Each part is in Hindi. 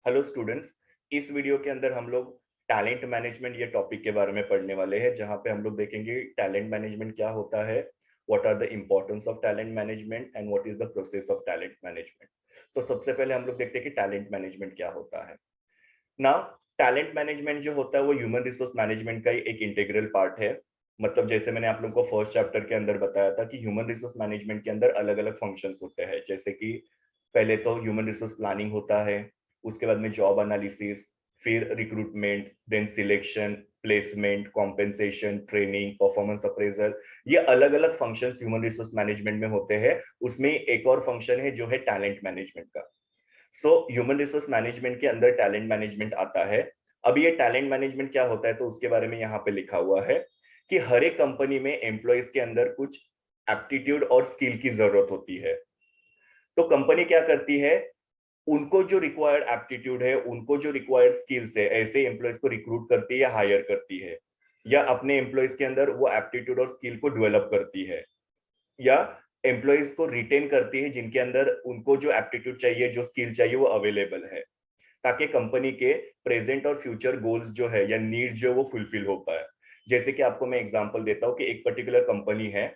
Hello students. इस वीडियो के अंदर हम लोग टैलेंट मैनेजमेंट ये टॉपिक के बारे में पढ़ने वाले हैं, जहां पे हम लोग देखेंगे टैलेंट मैनेजमेंट क्या होता है, what are the importance of talent management and what is the process of talent management. तो सबसे पहले हम लोग देखते हैं कि टैलेंट मैनेजमेंट क्या होता है ना। टैलेंट मैनेजमेंट जो होता है वो ह्यूमन रिसोर्स मैनेजमेंट का ही एक इंटीग्रल पार्ट है। मतलब जैसे मैंने आप लोगों को फर्स्ट चैप्टर के अंदर बताया था कि ह्यूमन रिसोर्स मैनेजमेंट के अंदर अलग अलग फंक्शंस होते हैं, जैसे कि पहले तो ह्यूमन रिसोर्स प्लानिंग होता है, उसके बाद में जॉब एनालिसिस, फिर recruitment, then selection, placement, compensation, training, performance appraisal. ये अलग अलग फंक्शंस ह्यूमन रिसोर्स मैनेजमेंट में होते हैं। उसमें एक और फंक्शन है जो है टैलेंट मैनेजमेंट का। सो ह्यूमन रिसोर्स मैनेजमेंट के अंदर टैलेंट मैनेजमेंट आता है। अब ये टैलेंट मैनेजमेंट क्या होता है तो उसके बारे में यहाँ पे लिखा हुआ है कि हर एक कंपनी में एम्प्लॉयज के अंदर कुछ एप्टीट्यूड और स्किल की जरूरत होती है। तो कंपनी क्या करती है, उनको जो रिक्वायर्ड एप्टीट्यूड है, उनको जो रिक्वायर्ड स्किल्स है, ऐसे एम्प्लॉयज को रिक्रूट करती है या हायर करती है, या अपने एम्प्लॉयज के अंदर वो एप्टीट्यूड और स्किल को डेवलप करती है, या एम्प्लॉयज को रिटेन करती है जिनके अंदर उनको जो एप्टीट्यूड चाहिए, जो स्किल चाहिए वो अवेलेबल है, ताकि कंपनी के प्रेजेंट और फ्यूचर गोल्स जो है या नीड जो वो फुलफिल हो पाए। जैसे कि आपको मैं एग्जांपल देता हूं कि एक पर्टिकुलर कंपनी है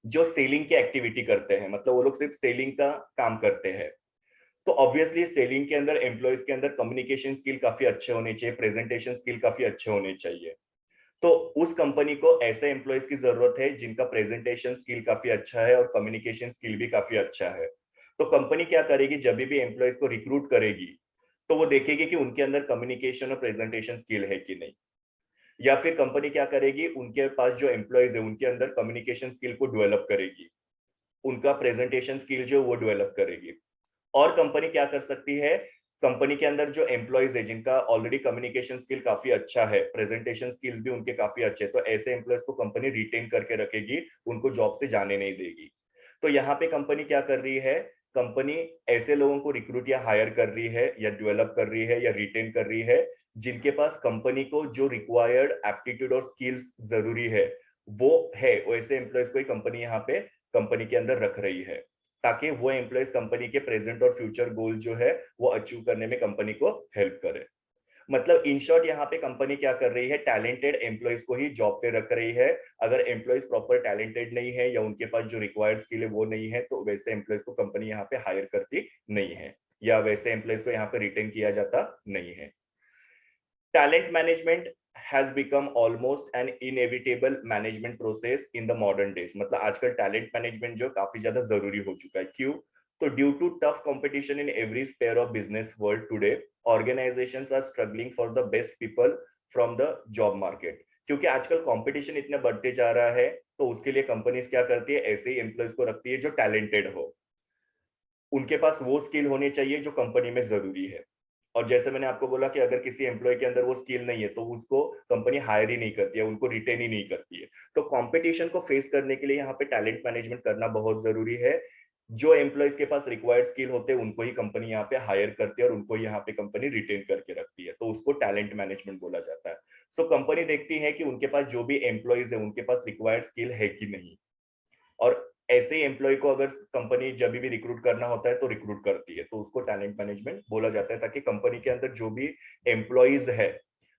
जो सेलिंग की एक्टिविटी करते हैं, मतलब वो लोग सिर्फ सेलिंग का काम करते हैं। तो ऑब्वियसली सेलिंग के अंदर एम्प्लॉयज के अंदर कम्युनिकेशन स्किल काफी अच्छे होने चाहिए, प्रेजेंटेशन स्किल काफी अच्छे होने चाहिए। तो उस कंपनी को ऐसे एम्प्लॉयज की जरूरत है जिनका प्रेजेंटेशन स्किल काफी अच्छा है और कम्युनिकेशन स्किल भी काफी अच्छा है। तो कंपनी क्या करेगी, जब भी एम्प्लॉयज को रिक्रूट करेगी तो वो देखेगी कि उनके अंदर कम्युनिकेशन और प्रेजेंटेशन स्किल है कि नहीं। या फिर कंपनी क्या करेगी, उनके पास जो एम्प्लॉयज है उनके अंदर कम्युनिकेशन स्किल को डेवलप करेगी, उनका प्रेजेंटेशन स्किल जो वो डेवलप करेगी। और कंपनी क्या कर सकती है, कंपनी के अंदर जो एम्प्लॉयज है जिनका ऑलरेडी कम्युनिकेशन स्किल काफी अच्छा है, प्रेजेंटेशन स्किल्स भी उनके काफी अच्छे हैं, तो ऐसे एम्प्लॉयज को कंपनी रिटेन करके रखेगी, उनको जॉब से जाने नहीं देगी। तो यहाँ पे कंपनी क्या कर रही है, कंपनी ऐसे लोगों को रिक्रूट या हायर कर रही है या डेवलप कर रही है या रिटेन कर रही है जिनके पास कंपनी को जो रिक्वायर्ड एप्टीट्यूड और स्किल्स जरूरी है वो है, वैसे एम्प्लॉयज को ही कंपनी यहाँ पे कंपनी के अंदर रख रही है, ताकि वो एम्प्लॉयज कंपनी के प्रेजेंट और फ्यूचर गोल जो है वो अचीव करने में कंपनी को हेल्प करे। मतलब इन शॉर्ट यहाँ पे कंपनी क्या कर रही है, टैलेंटेड एम्प्लॉयज को ही जॉब पे रख रही है। अगर एम्प्लॉयज प्रॉपर टैलेंटेड नहीं है या उनके पास जो रिक्वायर्ड स्किल है वो नहीं है तो वैसे एम्प्लॉयज को कंपनी यहाँ पे हायर करती नहीं है, या वैसे एम्प्लॉयज को यहाँ पे रिटेन किया जाता नहीं है। Talent management has become almost an inevitable management process in the modern days. मतलब आजकल टैलेंट मैनेजमेंट जो काफी ज्यादा जरूरी हो चुका है। क्यों? तो due to tough competition in every sphere of business world today, organisations are struggling for the best people from the job market. क्योंकि आजकल कंपटीशन इतना बढ़ते जा रहा है, तो उसके लिए कंपनीज क्या करती है, ऐसे ही एम्प्लॉयज को रखती है जो टैलेंटेड हो, उनके पास वो स्किल होनी चाहिए जो कंपनी में जरूरी है। और जैसे मैंने आपको बोला कि अगर किसी एम्प्लॉय के अंदर वो स्किल नहीं है तो उसको कंपनी हायर ही नहीं करती है, उनको रिटेन ही नहीं करती है। तो कंपटीशन को फेस करने के लिए यहाँ पे टैलेंट मैनेजमेंट करना बहुत जरूरी है। जो एम्प्लॉयज के पास रिक्वायर्ड स्किल होते हैं उनको ही कंपनी यहाँ पे हायर करती है और उनको यहाँ पे कंपनी रिटेन करके रखती है, तो उसको टैलेंट मैनेजमेंट बोला जाता है। सो कंपनी देखती है कि उनके पास जो भी एम्प्लॉयज है उनके पास रिक्वायर्ड स्किल है कि नहीं, और ऐसे ही एम्प्लॉय को अगर कंपनी जब भी रिक्रूट करना होता है तो रिक्रूट करती है, तो उसको टैलेंट मैनेजमेंट बोला जाता है, ताकि कंपनी के अंदर जो भी एम्प्लॉयज है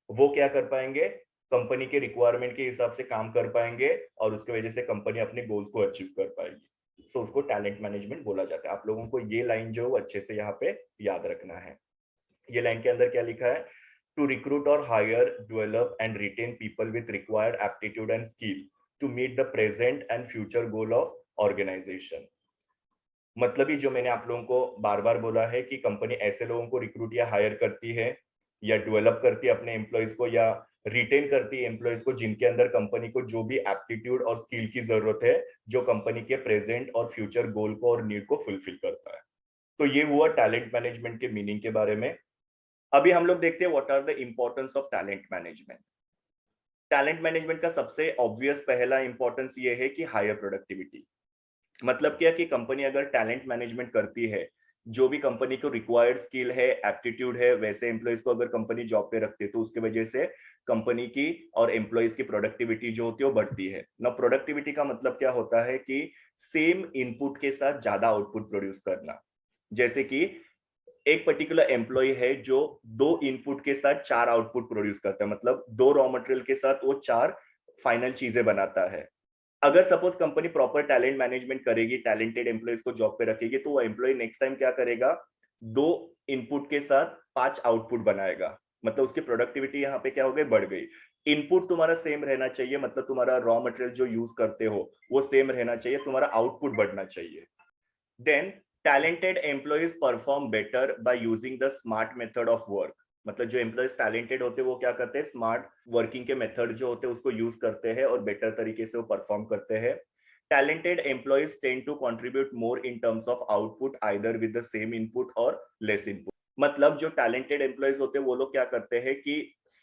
वो क्या कर पाएंगे, कंपनी के रिक्वायरमेंट के हिसाब से काम कर पाएंगे और उसकी वजह से कंपनी अपने गोल्स को अचीव कर पाएगी। सो उसको टैलेंट मैनेजमेंट बोला जाता है। आप लोगों को ये लाइन जो अच्छे से यहाँ पे याद रखना है। ये लाइन के अंदर क्या लिखा है, टू रिक्रूट और hire, develop and retain people with required aptitude and skill to meet the present and future goal of organisation. मतलब ही जो मैंने आप लोगों को बार बार बोला है कि कंपनी ऐसे लोगों को रिक्रूट या हायर करती है या डेवलप करती है अपने एम्प्लॉयज को, या रिटेन करती है एम्प्लॉयज को जिनके अंदर कंपनी को जो भी एप्टीट्यूड और स्किल की जरूरत है जो कंपनी के प्रेजेंट और फ्यूचर गोल को और नीड को फुलफिल करता है। तो ये हुआ टैलेंट मैनेजमेंट के मीनिंग के बारे में। अभी हम लोग देखते हैं what are the importance of talent management. Talent management का सबसे ऑब्वियस पहला इंपॉर्टेंस ये है कि हायर प्रोडक्टिविटी। मतलब क्या कि कंपनी अगर टैलेंट मैनेजमेंट करती है, जो भी कंपनी को रिक्वायर्ड स्किल है, एप्टीट्यूड है, वैसे एम्प्लॉयज को अगर कंपनी जॉब पे रखती है तो उसकी वजह से कंपनी की और एम्प्लॉयज की प्रोडक्टिविटी जो होती है वो बढ़ती है ना। प्रोडक्टिविटी का मतलब क्या होता है कि सेम इनपुट के साथ ज्यादा आउटपुट प्रोड्यूस करना। जैसे कि एक पर्टिकुलर एम्प्लॉय है जो 2 इनपुट के साथ 4 आउटपुट प्रोड्यूस करता है, मतलब 2 रॉ मटेरियल के साथ वो 4 फाइनल चीजें बनाता है। अगर suppose company proper talent management करेगी, टैलेंटेड एम्प्लॉयज को जॉब पे रखेगी, तो वो एम्प्लॉय नेक्स्ट टाइम क्या करेगा, 2 इनपुट के साथ 5 आउटपुट बनाएगा। मतलब उसकी प्रोडक्टिविटी यहाँ पे क्या हो गई, बढ़ गई। इनपुट तुम्हारा सेम रहना चाहिए, मतलब तुम्हारा रॉ मटेरियल जो यूज करते हो वो सेम रहना चाहिए, तुम्हारा आउटपुट बढ़ना चाहिए। Then talented employees perform better by using the smart method of work. मतलब जो एम्प्लॉयज टैलेंटेड होते हैं वो क्या करते हैं, स्मार्ट वर्किंग के मेथड जो होते हैं उसको यूज करते हैं और बेटर तरीके से वो परफॉर्म करते हैं। Talented employees tend to contribute more in terms of output either with the same input और लेस इनपुट। मतलब जो टैलेंटेड एम्प्लॉयज होते हैं वो लोग क्या करते हैं कि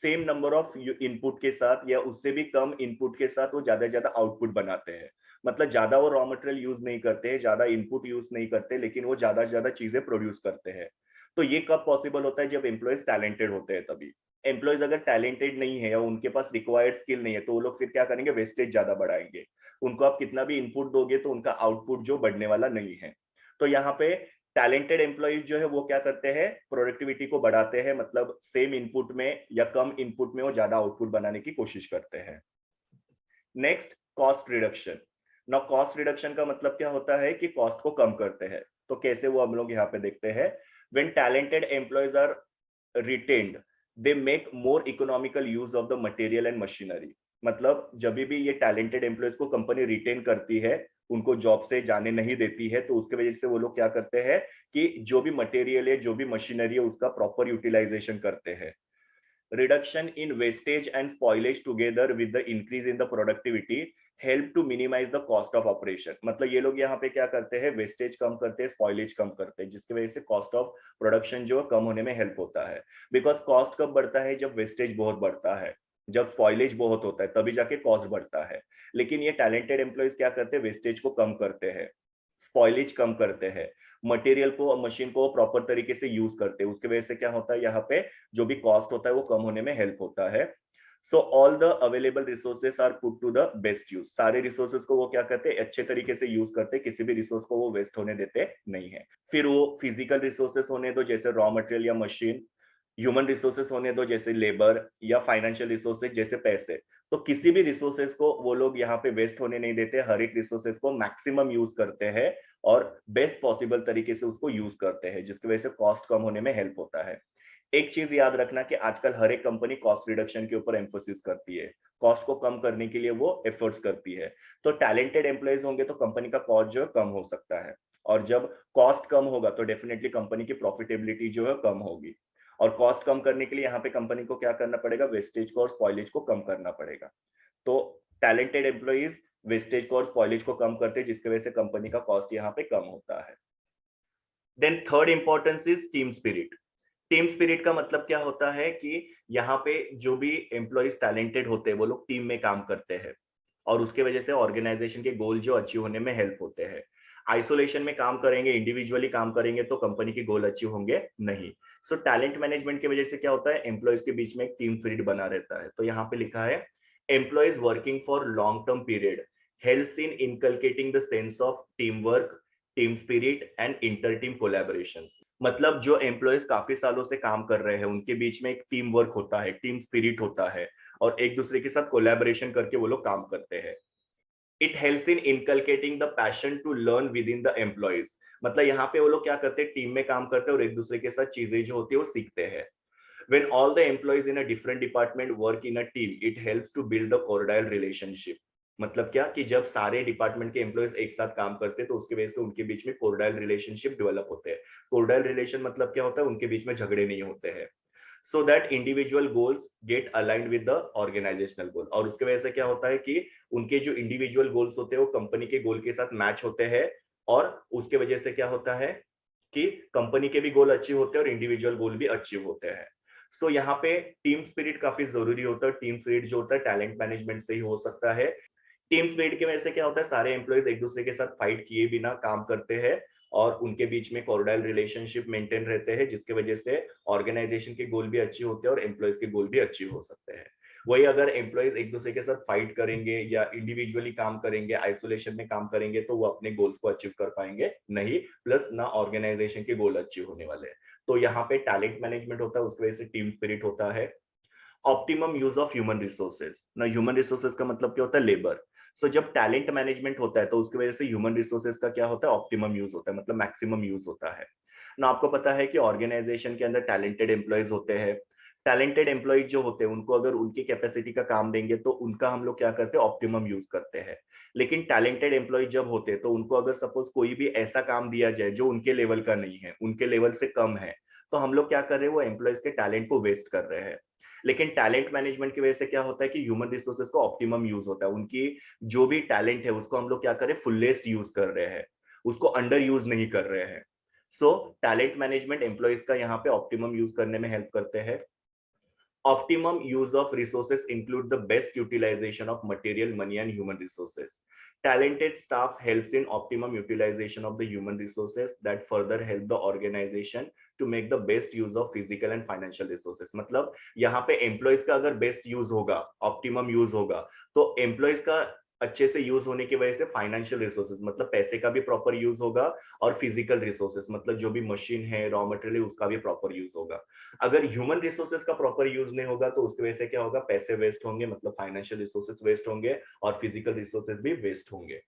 सेम नंबर ऑफ इनपुट के साथ या उससे भी कम इनपुट के साथ वो ज्यादा से ज्यादा आउटपुट बनाते हैं। मतलब ज्यादा वो रॉ मटेरियल यूज नहीं करते हैं, ज्यादा इनपुट यूज नहीं करते, लेकिन वो ज्यादा से ज्यादा चीजें प्रोड्यूस करते हैं। तो ये कब पॉसिबल होता है, जब एम्प्लॉयज टैलेंटेड होते हैं तभी। एम्प्लॉयज अगर टैलेंटेड नहीं है या उनके पास रिक्वायर्ड स्किल नहीं है, तो वो लोग फिर क्या करेंगे, वेस्टेज ज्यादा बढ़ाएंगे। उनको आप कितना भी इनपुट दोगे तो उनका आउटपुट जो बढ़ने वाला नहीं है। तो यहाँ पे टैलेंटेड एम्प्लॉयज जो है वो क्या करते हैं, प्रोडक्टिविटी को बढ़ाते हैं, मतलब सेम इनपुट में या कम इनपुट में वो ज्यादा आउटपुट बनाने की कोशिश करते हैं। Next, cost reduction. ना कॉस्ट रिडक्शन का मतलब क्या होता है कि कॉस्ट को कम करते हैं। तो कैसे वो हम लोग यहाँ पे देखते हैं, when talented employees are retained they make more economical use of the material and machinery. मतलब जब भी ये टैलेंटेड एम्प्लॉयज को कंपनी रिटेन करती है, उनको जॉब से जाने नहीं देती है, तो उसके वजह से वो लोग क्या करते हैं कि जो भी मटेरियल है, जो भी मशीनरी है, उसका प्रॉपर यूटिलाइजेशन करते हैं। Reduction in wastage and spoilage together with the increase in the productivity help to minimize the cost of operation। मतलब ये लोग यहाँ पे क्या करते हैं, वेस्टेज कम करते हैं, स्पॉइलेज कम करते हैं, जिसकी वजह से कॉस्ट ऑफ प्रोडक्शन जो है कम होने में हेल्प होता है। बिकॉज कॉस्ट कब बढ़ता है, जब वेस्टेज बहुत बढ़ता है, जब स्पॉइलेज बहुत होता है, तभी जाके कॉस्ट बढ़ता है। लेकिन ये टैलेंटेड एम्प्लॉयज क्या करते हैं, वेस्टेज को कम करते हैं, स्पॉइलेज कम करते हैं, मटेरियल को और मशीन को प्रॉपर तरीके से यूज करते हैं। उसकी वजह से क्या होता है, यहाँ पे जो भी कॉस्ट होता है वो कम होने में हेल्प होता है। So all the available resources are put to the best use. सारे रिसोर्सेस को वो क्या करते हैं, अच्छे तरीके से यूज करते हैं, किसी भी रिसोर्स को वो वेस्ट होने देते नहीं है। फिर वो फिजिकल रिसोर्सेस होने दो, जैसे रॉ मटेरियल या मशीन, ह्यूमन रिसोर्सेस होने दो जैसे लेबर, या फाइनेंशियल रिसोर्सेज जैसे पैसे। तो किसी भी रिसोर्सेज को वो लोग यहाँ पे वेस्ट होने नहीं देते, हर एक रिसोर्सेज को मैक्सिमम यूज करते हैं और बेस्ट पॉसिबल तरीके से उसको यूज करते हैं, जिसकी वजह से कॉस्ट कम होने में हेल्प होता है। एक चीज याद रखना कि आजकल हर एक कंपनी कॉस्ट रिडक्शन के ऊपर एम्फोसिस करती है, कॉस्ट को कम करने के लिए वो एफर्ट्स करती है। तो टैलेंटेड एम्प्लॉयज होंगे तो कंपनी का कॉस्ट जो है कम हो सकता है, और जब कॉस्ट कम होगा तो डेफिनेटली कंपनी की प्रॉफिटेबिलिटी जो है कम होगी। और कॉस्ट कम करने के लिए यहाँ पे कंपनी को क्या करना पड़ेगा, वेस्टेज को और स्पॉइलेज को कम करना पड़ेगा। तो टैलेंटेड एम्प्लॉइज वेस्टेज को और स्पॉइलेज को कम करते हैं, जिसकी वजह से कंपनी का कॉस्ट यहाँ पे कम होता है। Then third importance is team spirit. Team spirit का मतलब क्या होता है कि यहाँ पे जो भी एम्प्लॉइज टैलेंटेड होते हैं वो लोग टीम में काम करते हैं, और उसके वजह से ऑर्गेनाइजेशन के गोल जो अचीव होने में हेल्प होते हैं। आइसोलेशन में काम करेंगे, इंडिविजुअली काम करेंगे तो कंपनी के गोल अचीव होंगे नहीं। सो टैलेंट मैनेजमेंट की वजह से क्या होता है, एम्प्लॉयज के बीच में एक टीम स्पिरिट बना रहता है। तो यहाँ पे लिखा है, employees working for long term period helps in inculcating the sense of team work, team spirit and inter team collaboration. मतलब जो एम्प्लॉयज काफी सालों से काम कर रहे हैं उनके बीच में एक टीम वर्क होता है, टीम स्पिरिट होता है, और एक दूसरे के साथ कोलैबोरेशन करके वो लोग काम करते हैं। It helps in inculcating the passion to learn within the employees. मतलब यहाँ पे वो लोग क्या करते हैं, टीम में काम करते हैं और एक दूसरे के साथ चीजें जो होती है वो सीखते हैं। When all the employees in a different department work in a team, it helps to build a cordial relationship। मतलब क्या कि जब सारे डिपार्टमेंट के एम्प्लॉयज एक साथ काम करते हैं तो उसकी वजह से उनके बीच में कोर्डाइल रिलेशनशिप डेवलप होते हैं। कोर्डाइल रिलेशन मतलब क्या होता है, उनके बीच में झगड़े नहीं होते हैं। So that individual goals get aligned with the organisational goal. और उसके वजह से क्या होता है कि उनके जो इंडिविजुअल गोल्स होते हैं वो कंपनी के गोल के साथ मैच होते हैं, और उसके वजह से क्या होता है कि कंपनी के भी गोल अचीव होते हैं और इंडिविजुअल गोल भी अचीव होते हैं। सो यहाँ पे टीम स्पिरिट काफी जरूरी होता है। टीम स्पिरिट जो होता है टैलेंट मैनेजमेंट से ही हो सकता है। टीम स्पिरिट की वजह से क्या होता है, सारे एम्प्लॉयज एक दूसरे के साथ फाइट किए बिना काम करते हैं और उनके बीच में कॉर्डाइल रिलेशनशिप मेंटेन रहते हैं, जिसके वजह से ऑर्गेनाइजेशन के गोल भी अचीव होते हैं और एम्प्लॉयज के गोल भी अचीव हो सकते हैं। वही अगर एम्प्लॉयज एक दूसरे के साथ फाइट करेंगे या इंडिविजुअली काम करेंगे, आइसोलेशन में काम करेंगे, तो वो अपने गोल्स को अचीव कर पाएंगे नहीं, प्लस ना ऑर्गेनाइजेशन के गोल अचीव होने वाले हैं। तो यहाँ पे टैलेंट मैनेजमेंट होता है, उसकी वजह से टीम स्पिरिट होता है। Optimum use of human resources ना, ह्यूमन रिसोर्सेज का मतलब क्या होता है, लेबर। सो जब टैलेंट मैनेजमेंट होता है तो उसकी वजह से ह्यूमन रिसोर्सेज का क्या होता है, ऑप्टिमम यूज होता है, मतलब मैक्सिमम यूज होता है ना। आपको पता है कि ऑर्गेनाइजेशन के अंदर टैलेंटेड एम्प्लॉयज होते हैं। टैलेंटेड एम्प्लॉयज जो होते हैं उनको अगर उनकी कैपेसिटी का काम देंगे तो उनका हम लोग क्या करते हैं, ऑप्टिमम यूज करते हैं। लेकिन टैलेंटेड एम्प्लॉय जब होते हैं तो उनको अगर सपोज कोई भी ऐसा काम दिया जाए जो उनके लेवल का नहीं है, उनके लेवल से कम है, तो हम लोग क्या कर रहे हैं, वो एम्प्लॉयज के टैलेंट को वेस्ट कर रहे हैं। लेकिन टैलेंट मैनेजमेंट की वजह से क्या होता है कि ह्यूमन रिसोर्सेज को ऑप्टिमम यूज होता है, उनकी जो भी टैलेंट है उसको हम लोग क्या करें, फुलेस्ट यूज कर रहे हैं, उसको अंडर यूज नहीं कर रहे हैं। सो टैलेंट मैनेजमेंट एम्प्लॉयज का यहाँ पे ऑप्टिमम यूज करने में हेल्प करते हैं। Optimum use of resources include the best utilization of material, money, and human resources. Talented staff helps in optimum utilization of the human resources that further help the organization to make the best use of physical and financial resources. मतलब यहाँ पे एम्प्लॉयज का अगर बेस्ट यूज होगा, ऑप्टिमम यूज होगा, तो एम्प्लॉयज का अच्छे से यूज होने की वजह से फाइनेंशियल रिसोर्सेज मतलब पैसे का भी प्रॉपर यूज होगा, और फिजिकल रिसोर्सेज मतलब जो भी मशीन है, रॉ मटेरियल है, उसका भी प्रॉपर यूज होगा। अगर ह्यूमन रिसोर्सेज का प्रॉपर यूज नहीं होगा तो उसकी वजह से क्या होगा, पैसे वेस्ट होंगे, मतलब फाइनेंशियल रिसोर्सेज वेस्ट होंगे, और फिजिकल रिसोर्सेज भी वेस्ट होंगे।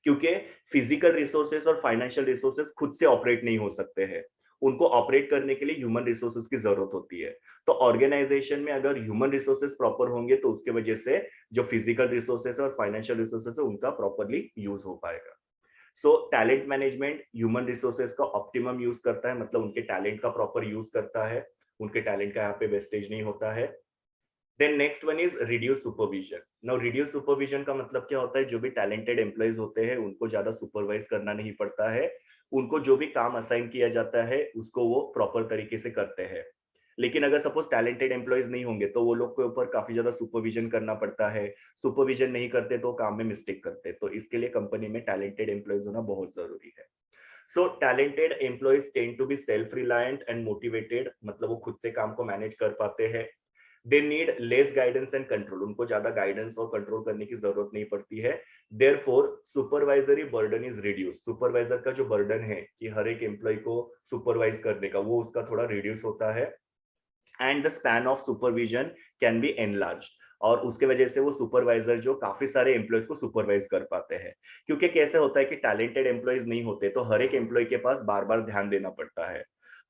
क्योंकि फिजिकल रिसोर्सेज और फाइनेंशियल रिसोर्सेज खुद से ऑपरेट नहीं हो सकते हैं, उनको ऑपरेट करने के लिए ह्यूमन रिसोर्सेज की जरूरत होती है। तो ऑर्गेनाइजेशन में अगर ह्यूमन रिसोर्सेज प्रॉपर होंगे तो उसके वजह से जो फिजिकल रिसोर्सेज और फाइनेंशियल रिसोर्सेज है उनका प्रॉपरली यूज हो पाएगा। सो टैलेंट मैनेजमेंट ह्यूमन रिसोर्सेज का ऑप्टिमम यूज करता है, मतलब उनके टैलेंट का प्रॉपर यूज करता है, उनके टैलेंट का यहाँ पे वेस्टेज नहीं होता है। Then next one is reduce supervision. Now reduce supervision का मतलब क्या होता है, जो भी टैलेंटेड एम्प्लॉयज होते हैं उनको ज्यादा सुपरवाइज करना नहीं पड़ता है, उनको जो भी काम असाइन किया जाता है उसको वो प्रॉपर तरीके से करते हैं। लेकिन अगर सपोज टैलेंटेड एम्प्लॉयज नहीं होंगे तो वो लोग के ऊपर काफी ज्यादा सुपरविजन करना पड़ता है, सुपरविजन नहीं करते तो काम में मिस्टेक करते, तो इसके लिए कंपनी में टैलेंटेड एम्प्लॉयज होना बहुत जरूरी है। So talented employees tend to be self reliant and motivated, मतलब वो खुद से काम को मैनेज कर पाते हैं। They need less guidance and control, उनको ज्यादा गाइडेंस और कंट्रोल करने की जरूरत नहीं पड़ती है। Therefore supervisory burden is reduce, supervisor का जो बर्डन है कि हर एक एम्प्लॉय को सुपरवाइज करने का, वो उसका थोड़ा रिड्यूस होता है। And the span of supervision can be enlarged, और उसके वजह से वो सुपरवाइजर जो काफी सारे एम्प्लॉयज को सुपरवाइज कर पाते हैं। क्योंकि कैसे होता है कि टैलेंटेड एम्प्लॉयज नहीं होते तो हर एक एम्प्लॉय के पास बार बार ध्यान देना पड़ता है,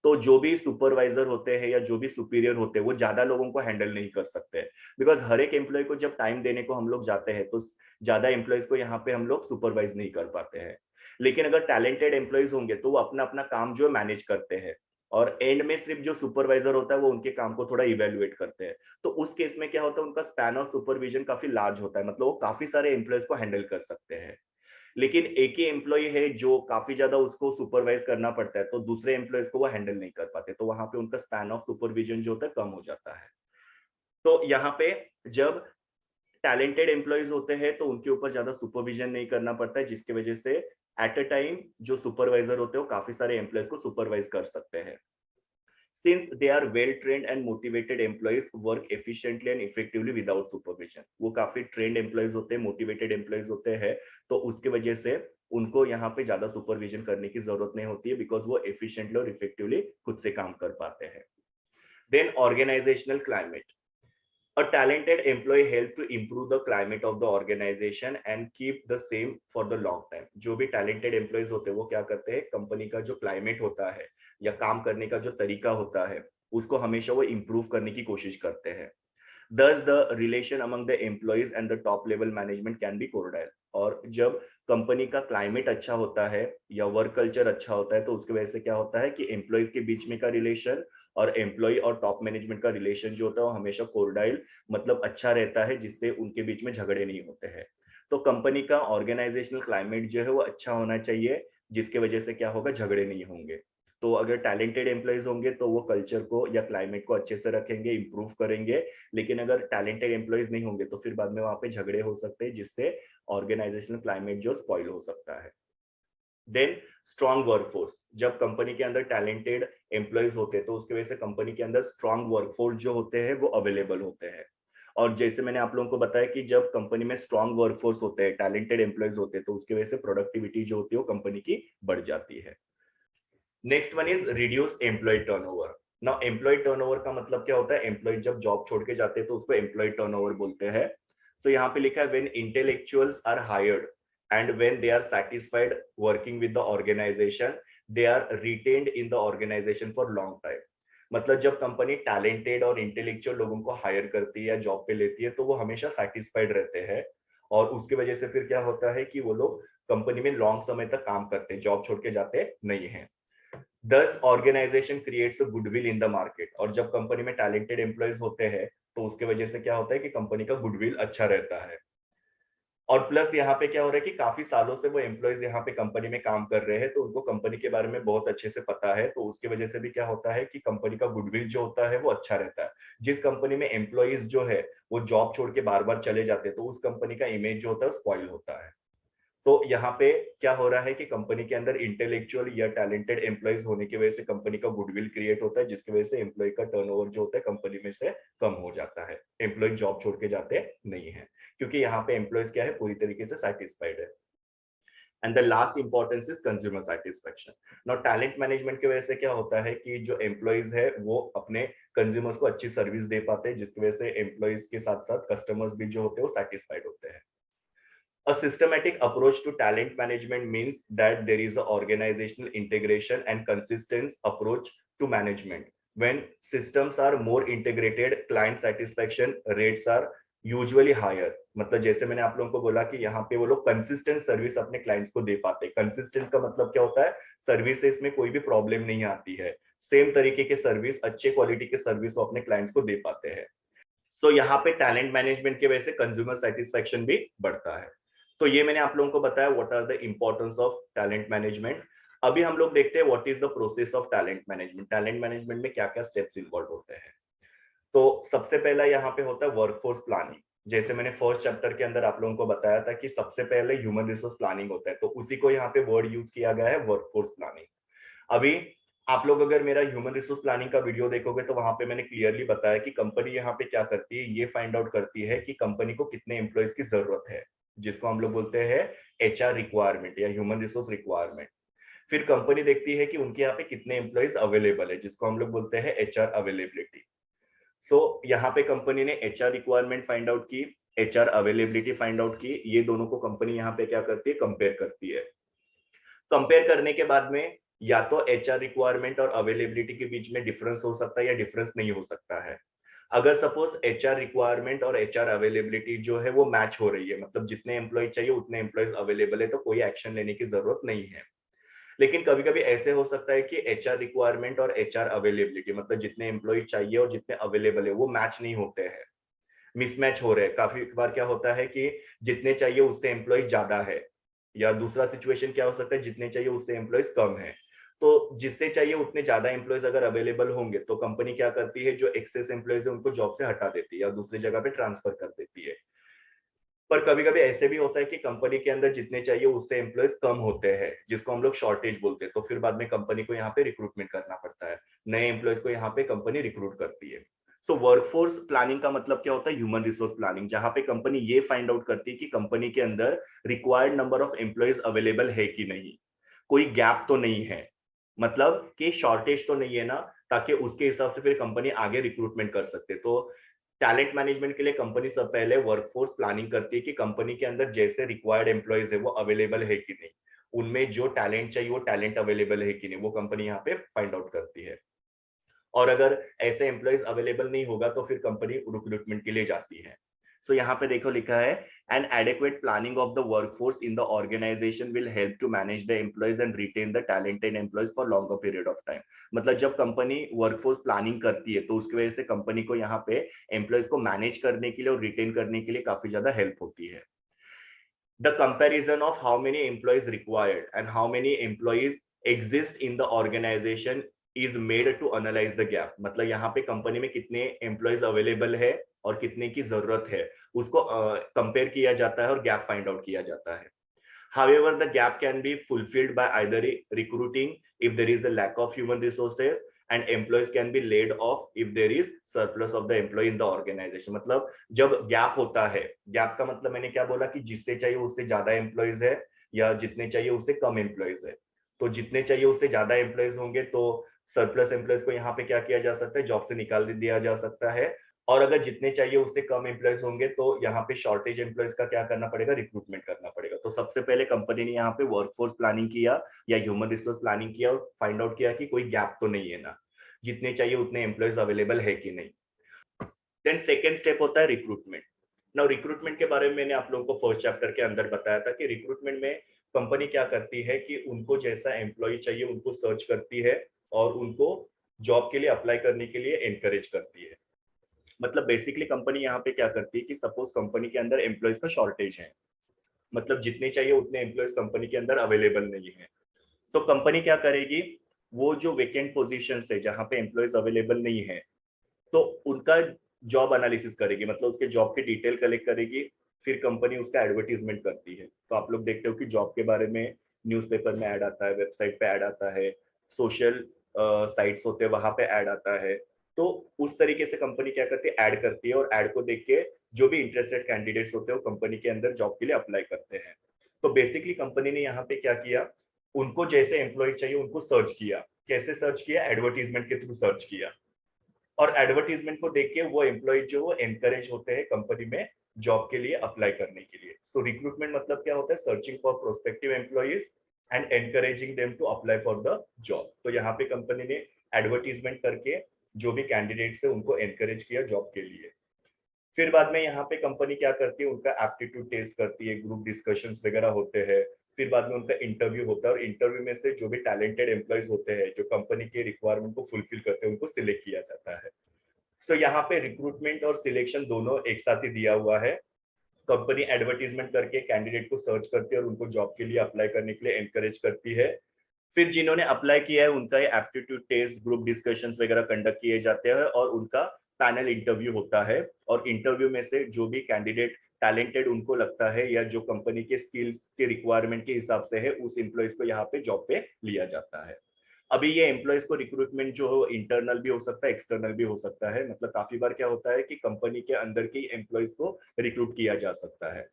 तो जो भी सुपरवाइजर होते हैं या जो भी सुपीरियर होते हैं वो ज्यादा लोगों को हैंडल नहीं कर सकते, बिकॉज हर एक एम्प्लॉय को जब टाइम देने को हम लोग जाते हैं तो ज्यादा एम्प्लॉयज को यहाँ पे हम लोग सुपरवाइज नहीं कर पाते हैं। लेकिन अगर टैलेंटेड एम्प्लॉयज होंगे तो वो अपना अपना काम जो है मैनेज करते हैं, और एंड में सिर्फ जो सुपरवाइजर होता है वो उनके काम को थोड़ा इवेलुएट करते हैं। तो उस केस में क्या होता है, उनका स्पैन ऑफ सुपरविजन काफी लार्ज होता है, मतलब वो काफी सारे एम्प्लॉयज को हैंडल कर सकते हैं। लेकिन एक ही एम्प्लॉय है जो काफी ज्यादा उसको सुपरवाइज करना पड़ता है तो दूसरे एम्प्लॉयज को वो हैंडल नहीं कर पाते, तो वहां पे उनका स्पैन ऑफ सुपरविजन जो होता है कम हो जाता है। तो यहाँ पे जब टैलेंटेड एम्प्लॉयज होते हैं तो उनके ऊपर ज्यादा सुपरविजन नहीं करना पड़ता है, जिसकी वजह से एट अ टाइम जो सुपरवाइजर होते हैं वो काफी सारे एम्प्लॉयज को सुपरवाइज कर सकते हैं। Since they are well trained and motivated employees work efficiently and effectively without supervision, वो काफी ट्रेंड एम्प्लॉयज होते हैं, मोटिवेटेड एम्प्लॉयज होते हैं, तो उसकी वजह से उनको यहाँ पे ज्यादा सुपरविजन करने की जरूरत नहीं होती है, बिकॉज वो एफिशिएंटली और इफेक्टिवली खुद से काम कर पाते हैं। Then organisational climate, a talented employee help to improve the climate of the organization and keep the same for the long time। जो भी talented employees होते हैं वो क्या करते हैं, कंपनी का जो क्लाइमेट होता है या काम करने का जो तरीका होता है उसको हमेशा वो इम्प्रूव करने की कोशिश करते हैं। Thus, the relation among the employees and the top level management can be cordial। और जब कंपनी का क्लाइमेट अच्छा होता है या वर्क कल्चर अच्छा होता है तो उसकी वजह से क्या होता है कि एम्प्लॉयज के बीच में का रिलेशन और एम्प्लॉय और टॉप मैनेजमेंट का रिलेशन जो होता है वो हमेशा कोर्डाइल मतलब अच्छा रहता है, जिससे उनके बीच में झगड़े नहीं होते हैं। तो कंपनी का ऑर्गेनाइजेशनल क्लाइमेट जो है वो अच्छा होना चाहिए, जिसके वजह से क्या होगा, झगड़े नहीं होंगे। तो अगर टैलेंटेड एम्प्लॉयज होंगे तो वो कल्चर को या क्लाइमेट को अच्छे से रखेंगे, इंप्रूव करेंगे। लेकिन अगर टैलेंटेड एम्प्लॉयज नहीं होंगे तो फिर बाद में वहां पे झगड़े हो सकते हैं, जिससे ऑर्गेनाइजेशनल क्लाइमेट जो स्पॉइल हो सकता है। देन स्ट्रॉन्ग वर्कफोर्स, जब कंपनी के अंदर टैलेंटेड एम्प्लॉयज होते हैं तो उसकी वजह से कंपनी के अंदर स्ट्रॉन्ग वर्कफोर्स जो होते हैं वो अवेलेबल होते हैं। और जैसे मैंने आप लोगों को बताया कि जब कंपनी में स्ट्रॉन्ग वर्कफोर्स होते हैं, टैलेंटेड एम्प्लॉयज होते हैं, तो उसकी वजह से प्रोडक्टिविटी जो होती है वो कंपनी की बढ़ जाती है। Next one is reduce employee turnover. Now employee turnover का मतलब क्या होता है, एम्प्लॉय जब जॉब छोड़ के जाते हैं तो उसको एम्प्लॉय टर्नओवर बोलते हैं। तो यहाँ पे लिखा है when intellectuals are hired and when they are satisfied working with the organisation, they are retained in the organisation for long time. मतलब जब कंपनी टैलेंटेड और इंटेलेक्चुअल लोगों को हायर करती है या जॉब पे लेती है तो वो हमेशा सैटिस्फाइड रहते हैं, और उसकी वजह से फिर क्या होता है कि वो लोग कंपनी में लॉन्ग समय तक काम करते हैं, जॉब छोड़ के जाते नहीं हैं। Thus organisation creates a goodwill in the market. और जब कंपनी में टैलेंटेड एम्प्लॉयज होते हैं तो उसके वजह से क्या होता है कि कंपनी का गुडविल अच्छा रहता है। और प्लस यहाँ पे क्या हो रहा है कि काफी सालों से वो एम्प्लॉयज यहाँ पे कंपनी में काम कर रहे हैं तो उनको कंपनी के बारे में बहुत अच्छे से पता है, तो उसकी वजह से भी क्या होता है कि कंपनी का गुडविल जो होता है वो अच्छा रहता है। जिस कंपनी में एम्प्लॉयज जो है वो जॉब छोड़ के बार बार चले जाते हैं तो उस कंपनी का इमेज जो होता है स्पॉइल होता है। तो यहाँ पे क्या हो रहा है कि कंपनी के अंदर इंटेलेक्चुअल या टैलेंटेड एम्प्लॉयज होने की वजह से कंपनी का गुडविल क्रिएट होता है, जिसकी वजह से एम्प्लॉय का टर्नओवर जो होता है कंपनी में से कम हो जाता है, एम्प्लॉय जॉब छोड़ के जाते नहीं है, क्योंकि यहाँ पे एम्प्लॉयज क्या है पूरी तरीके से सेटिस्फाइड है। And the last importance is consumer satisfaction. Now talent management की वजह से क्या होता है कि जो एम्प्लॉयज है वो अपने कंज्यूमर्स को अच्छी सर्विस दे पाते हैं, जिसकी वजह से एम्प्लॉयज के साथ साथ कस्टमर्स भी जो होते हैं वो सेटिस्फाइड होते हैं। A systematic approach to talent management means that there is an organizational integration and consistent approach to management. When systems are more integrated, client satisfaction rates are usually higher. मतलब जैसे मैंने आप लोगों को बोला कि यहाँ पे वो लोग कंसिस्टेंट सर्विस अपने क्लाइंट्स को दे पाते हैं। कंसिस्टेंट का मतलब क्या होता है, सर्विसेज में कोई भी प्रॉब्लम नहीं आती है, सेम तरीके के सर्विस, अच्छे क्वालिटी के सर्विस वो अपने क्लाइंट्स को दे पाते हैं। सो यहाँ पे टैलेंट मैनेजमेंट की वजह से कंज्यूमर सेटिस्फेक्शन भी बढ़ता है। तो ये मैंने आप लोगों को बताया what are the importance of talent management. अभी हम लोग देखते हैं what is the process of talent management. Talent management में क्या क्या स्टेप्स इन्वॉल्व होते हैं। तो सबसे पहला यहाँ पे होता है वर्कफोर्स प्लानिंग। जैसे मैंने फर्स्ट चैप्टर के अंदर आप लोगों को बताया था कि सबसे पहले ह्यूमन रिसोर्स प्लानिंग होता है, तो उसी को यहाँ पे वर्ड यूज किया गया है वर्कफोर्स प्लानिंग। अभी आप लोग अगर मेरा ह्यूमन रिसोर्स प्लानिंग का वीडियो देखोगे तो वहां पे मैंने क्लियरली बताया कि कंपनी यहाँ पे क्या करती है, ये फाइंड आउट करती है कि कंपनी को कितने एम्प्लॉयज की जरूरत है, जिसको हम लोग बोलते हैं एचआर रिक्वायरमेंट या ह्यूमन रिसोर्स रिक्वायरमेंट। फिर कंपनी देखती है कि उनके यहाँ पे कितने एम्प्लॉयज अवेलेबल है, जिसको हम लोग बोलते हैं एचआर अवेलेबिलिटी। सो यहाँ पे कंपनी ने एचआर रिक्वायरमेंट फाइंड आउट की, एचआर अवेलेबिलिटी फाइंड आउट की, ये दोनों को कंपनी यहाँ पे क्या करती है, कंपेयर करती है। कंपेयर करने के बाद में या तो एचआर रिक्वायरमेंट और अवेलेबिलिटी के बीच में डिफरेंस हो सकता है या डिफरेंस नहीं हो सकता है। अगर सपोज एचआर रिक्वायरमेंट और एचआर अवेलेबिलिटी जो है वो मैच हो रही है, मतलब जितने एम्प्लॉय चाहिए उतने एम्प्लॉयज अवेलेबल है, तो कोई एक्शन लेने की जरूरत नहीं है। लेकिन कभी कभी ऐसे हो सकता है कि एचआर रिक्वायरमेंट और एचआर अवेलेबिलिटी, मतलब जितने एम्प्लॉय चाहिए और जितने अवेलेबल है वो मैच नहीं होते हैं, मिसमैच हो रहे हैं। काफी बार क्या होता है कि जितने चाहिए उससे एम्प्लॉय ज्यादा है, या दूसरा सिचुएशन क्या हो सकता है, जितने चाहिए उससे एम्प्लॉयज कम है। तो जिससे चाहिए उतने ज्यादा एम्प्लॉयज अगर अवेलेबल होंगे तो कंपनी क्या करती है, जो एक्सेस एम्प्लॉयज है उनको जॉब से हटा देती है या दूसरी जगह पे ट्रांसफर कर देती है। पर कभी कभी ऐसे भी होता है कि कंपनी के अंदर जितने चाहिए उससे एम्प्लॉयज कम होते हैं, जिसको हम लोग शॉर्टेज बोलते हैं, तो फिर बाद में कंपनी को यहाँ पे रिक्रूटमेंट करना पड़ता है, नए एम्प्लॉयज को यहाँ पे कंपनी रिक्रूट करती है। सो वर्कफोर्स प्लानिंग का मतलब क्या होता है, ह्यूमन रिसोर्स प्लानिंग, जहां पे कंपनी ये फाइंड आउट करती है कि कंपनी के अंदर required number of employees available है कि नहीं, कोई गैप तो नहीं है, मतलब कि शॉर्टेज तो नहीं है ना, ताकि उसके हिसाब से फिर कंपनी आगे रिक्रूटमेंट कर सकते। तो टैलेंट मैनेजमेंट के लिए कंपनी सब पहले वर्कफोर्स प्लानिंग करती है कि कंपनी के अंदर जैसे रिक्वायर्ड एम्प्लॉयज है वो अवेलेबल है कि नहीं, उनमें जो टैलेंट चाहिए वो टैलेंट अवेलेबल है कि नहीं, वो कंपनी यहाँ पे फाइंड आउट करती है। और अगर ऐसे एम्प्लॉयज अवेलेबल नहीं होगा तो फिर कंपनी रिक्रूटमेंट के लिए जाती है। सो यहाँ पे देखो लिखा है an adequate planning of the workforce in the organisation will help to manage the employees and retain the talented employees for longer period of time. मतलब जब कंपनी वर्कफोर्स प्लानिंग करती है तो उसकी वजह से कंपनी को यहाँ पे एम्प्लॉयज को मैनेज करने के लिए और रिटेन करने के लिए काफी ज्यादा हेल्प होती है। The comparison of how many employees required and how many employees exist in the organization is made to analyze the gap। मतलब यहाँ पे कंपनी में कितने एम्प्लॉयज अवेलेबल है और कितने की जरूरत है उसको कंपेयर किया जाता है और गैप फाइंड आउट किया जाता है। However, the gap can be fulfilled by either recruiting if there is a lack of human resources, and employees can be laid off if there is surplus of the employee in the organization। मतलब जब गैप होता है, गैप का मतलब मैंने क्या बोला कि जिससे चाहिए उससे ज्यादा एम्प्लॉयज है या जितने चाहिए उससे कम एम्प्लॉयज है, तो जितने चाहिए उससे ज्यादा एम्प्लॉयज होंगे तो सरप्लस एम्प्लॉयज को यहाँ पे क्या किया जा सकता है, जॉब से निकाल दिया जा सकता है। और अगर जितने चाहिए उससे कम एम्प्लॉयज होंगे तो यहाँ पे शॉर्टेज एम्प्लॉयज का क्या करना पड़ेगा, रिक्रूटमेंट करना पड़ेगा। तो सबसे पहले कंपनी ने यहाँ पे वर्कफोर्स प्लानिंग किया या ह्यूमन रिसोर्स प्लानिंग किया और फाइंड आउट किया कि कोई गैप तो नहीं है ना, जितने चाहिए उतने एम्प्लॉयज अवेलेबल है कि नहीं। देन सेकेंड स्टेप होता है रिक्रूटमेंट। नाउ रिक्रूटमेंट के बारे में मैंने आप लोगों को फर्स्ट चैप्टर के अंदर बताया था कि रिक्रूटमेंट में कंपनी क्या करती है कि उनको जैसा एम्प्लॉय चाहिए उनको सर्च करती है और उनको जॉब के लिए अप्लाई करने के लिए एनकरेज करती है। मतलब बेसिकली कंपनी यहाँ पे क्या करती है कि सपोज कंपनी के अंदर एम्प्लॉयज का शॉर्टेज है, मतलब जितने चाहिए उतने एम्प्लॉयज कंपनी के अंदर अवेलेबल नहीं है, तो कंपनी क्या करेगी, वो जो वेकेंट पोजीशन है जहाँ पे एम्प्लॉयज अवेलेबल नहीं है तो उनका जॉब एनालिसिस करेगी, मतलब उसके जॉब की डिटेल कलेक्ट करेगी। फिर कंपनी उसका एडवर्टीजमेंट करती है। तो आप लोग देखते हो कि जॉब के बारे में न्यूज़पेपर में ऐड आता है, वेबसाइट पे ऐड आता है, सोशल साइट्स होते हैं वहां पे ऐड आता है। तो उस तरीके से कंपनी क्या करती है, ऐड करती है, और ऐड को देख के जो भी इंटरेस्टेड कैंडिडेट्स होते हैं वो कंपनी के अंदर जॉब के लिए अप्लाई करते हैं। तो बेसिकली कंपनी ने यहाँ पे क्या किया, उनको जैसे एम्प्लॉय चाहिए उनको सर्च किया। कैसे सर्च किया, एडवर्टीजमेंट के थ्रू सर्च किया, और एडवर्टीजमेंट को देख के वो एम्प्लॉय जो वो एनकरेज होते हैं कंपनी में जॉब के लिए अप्लाई करने के लिए। सो रिक्रूटमेंट मतलब क्या होता है, searching for prospective employees and encouraging them to apply for the job. तो यहाँ पे कंपनी ने एडवर्टीजमेंट करके जो भी कैंडिडेट्स है उनको एनकरेज किया जॉब के लिए। फिर बाद में यहाँ पे कंपनी क्या करती है, उनका एप्टीट्यूड टेस्ट करती है, ग्रुप डिस्कशंस वगैरह होते हैं। फिर बाद में उनका इंटरव्यू होता है और इंटरव्यू में से जो भी टैलेंटेड एम्प्लॉयज होते हैं जो कंपनी के रिक्वायरमेंट को फुलफिल करते हैं उनको सिलेक्ट किया जाता है। सो यहाँ पे रिक्रूटमेंट और सिलेक्शन दोनों एक साथ ही दिया हुआ है। कंपनी एडवर्टीजमेंट करके कैंडिडेट को सर्च करती है और उनको जॉब के लिए अप्लाई करने के लिए एनकरेज करती है। फिर जिन्होंने अप्लाई किया है उनका एप्टीट्यूड टेस्ट, ग्रुप डिस्कशंस वगैरह कंडक्ट किए जाते हैं और उनका पैनल इंटरव्यू होता है। और इंटरव्यू में से जो भी कैंडिडेट टैलेंटेड उनको लगता है या जो कंपनी के स्किल्स के रिक्वायरमेंट के हिसाब से है उस एम्प्लॉयज को यहाँ पे जॉब पे लिया जाता है। अभी ये एम्प्लॉयज को रिक्रूटमेंट जो हो इंटरनल भी हो सकता है, एक्सटर्नल भी हो सकता है। मतलब काफी बार क्या होता है कि कंपनी के अंदर के एम्प्लॉयज को रिक्रूट किया जा सकता है,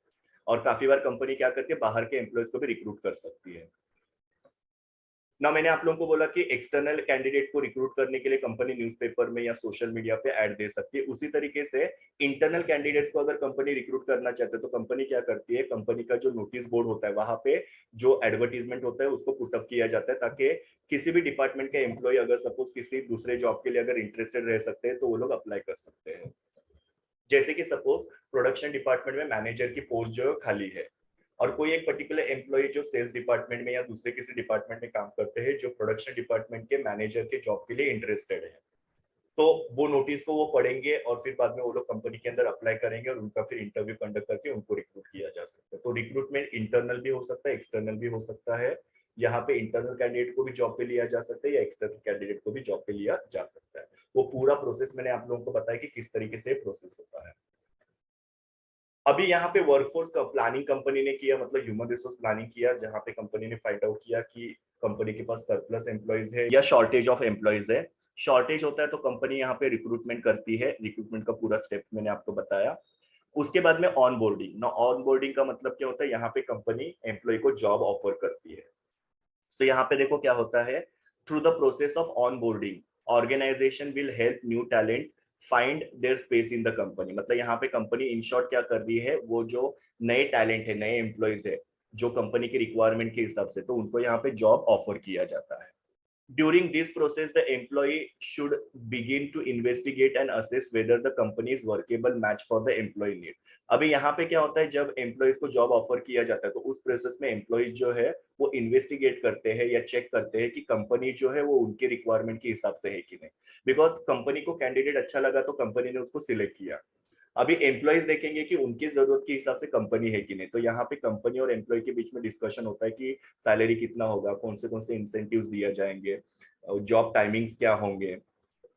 और काफी बार कंपनी क्या करती है, बाहर के एम्प्लॉयज को भी रिक्रूट कर सकती है ना। मैंने आप लोगों को बोला कि एक्सटर्नल कैंडिडेट को रिक्रूट करने के लिए कंपनी न्यूज़पेपर में या सोशल मीडिया पे ऐड दे सकती है। उसी तरीके से इंटरनल कैंडिडेट्स को अगर कंपनी रिक्रूट करना चाहते है तो कंपनी क्या करती है, कंपनी का जो नोटिस बोर्ड होता है वहां पे जो एडवर्टीजमेंट होता है उसको पुटअप किया जाता है, ताकि किसी भी डिपार्टमेंट के एम्प्लॉय अगर सपोज किसी दूसरे जॉब के लिए अगर इंटरेस्टेड रह सकते हैं तो वो लोग अप्लाई कर सकते हैं। जैसे कि सपोज प्रोडक्शन डिपार्टमेंट में मैनेजर की पोस्ट जो है खाली है, और कोई एक पर्टिकुलर एम्प्लॉय जो सेल्स डिपार्टमेंट में या दूसरे किसी डिपार्टमेंट में काम करते हैं जो प्रोडक्शन डिपार्टमेंट के मैनेजर के जॉब के लिए इंटरेस्टेड है, तो वो नोटिस को वो पढ़ेंगे और फिर बाद में वो लोग कंपनी के अंदर अप्लाई करेंगे और उनका फिर इंटरव्यू कंडक्ट करके उनको रिक्रूट किया जा सकता है। तो रिक्रूटमेंट इंटरनल भी हो सकता है, एक्सटर्नल भी हो सकता है। यहाँ पे इंटरनल कैंडिडेट को भी जॉब पे लिया जा सकता है या एक्सटर्नल कैंडिडेट को भी जॉब पे लिया जा सकता है। वो पूरा प्रोसेस मैंने आप लोगों को बताया कि किस तरीके से प्रोसेस होता है। अभी यहाँ पे वर्कफोर्स का प्लानिंग कंपनी ने किया, मतलब ह्यूमन रिसोर्स प्लानिंग किया, जहाँ पे कंपनी ने फाइंड आउट किया कि कंपनी के पास सरप्लस एम्प्लॉयज है या शॉर्टेज ऑफ एम्प्लॉयज है। शॉर्टेज होता है तो कंपनी यहाँ पे रिक्रूटमेंट करती है। रिक्रूटमेंट का पूरा स्टेप मैंने आपको बताया। उसके बाद में ऑन बोर्डिंग ना, ऑन बोर्डिंग का मतलब क्या होता है, यहाँ पे कंपनी एम्प्लॉय को जॉब ऑफर करती है। सो यहाँ पे देखो क्या होता है, through the process of onboarding organisation will help new talent find their space in the company. मतलब यहाँ पे कंपनी इन शॉर्ट क्या कर रही है, वो जो नए टैलेंट है, नए एम्प्लॉयज है जो कंपनी की रिक्वायरमेंट के हिसाब से, तो उनको यहाँ पे जॉब ऑफर किया जाता है। During this process, the employee should begin to investigate and assess whether the company is workable match for the employee need. अभी यहाँ पे क्या होता है, जब एम्प्लॉयज को जॉब ऑफर किया जाता है तो उस प्रोसेस में एम्प्लॉयज जो है वो इन्वेस्टिगेट करते हैं या चेक करते हैं कि कंपनी जो है वो उनके रिक्वायरमेंट के हिसाब से है कि नहीं। बिकॉज कंपनी को कैंडिडेट अच्छा लगा तो कंपनी ने उसको सिलेक्ट किया। अभी एम्प्लॉयज देखेंगे कि उनकी जरूरत के हिसाब से कंपनी है कि नहीं, तो यहाँ पे कंपनी और एम्प्लॉय के बीच में डिस्कशन होता है कि सैलरी कितना होगा, कौन से इंसेंटिव्स दिए जाएंगे, जॉब टाइमिंग्स क्या होंगे,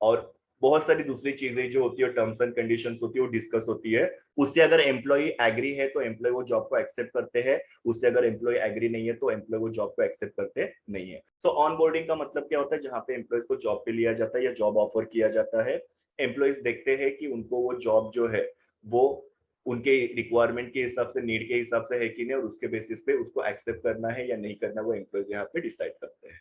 और बहुत सारी दूसरी चीजें जो होती है, टर्म्स एंड कंडीशंस होती है, वो डिस्कस होती है। उससे अगर एम्प्लॉय एग्री है तो एम्प्लॉय वो जॉब को एक्सेप्ट करते हैं, उससे अगर एम्प्लॉय एग्री नहीं है तो एम्प्लॉय वो जॉब को एक्सेप्ट करते नहीं है। तो ऑन बोर्डिंग का मतलब क्या होता है, जहाँ पे एम्प्लॉयज को जॉब पे लिया जाता है या जॉब ऑफर किया जाता है। एम्प्लॉयज देखते हैं कि उनको वो जॉब जो है वो उनके रिक्वायरमेंट के हिसाब से, नीड के हिसाब से है कि नहीं, और उसके बेसिस पे उसको एक्सेप्ट करना है या नहीं करना, वो एम्प्लॉयज यहाँ पे डिसाइड करते हैं।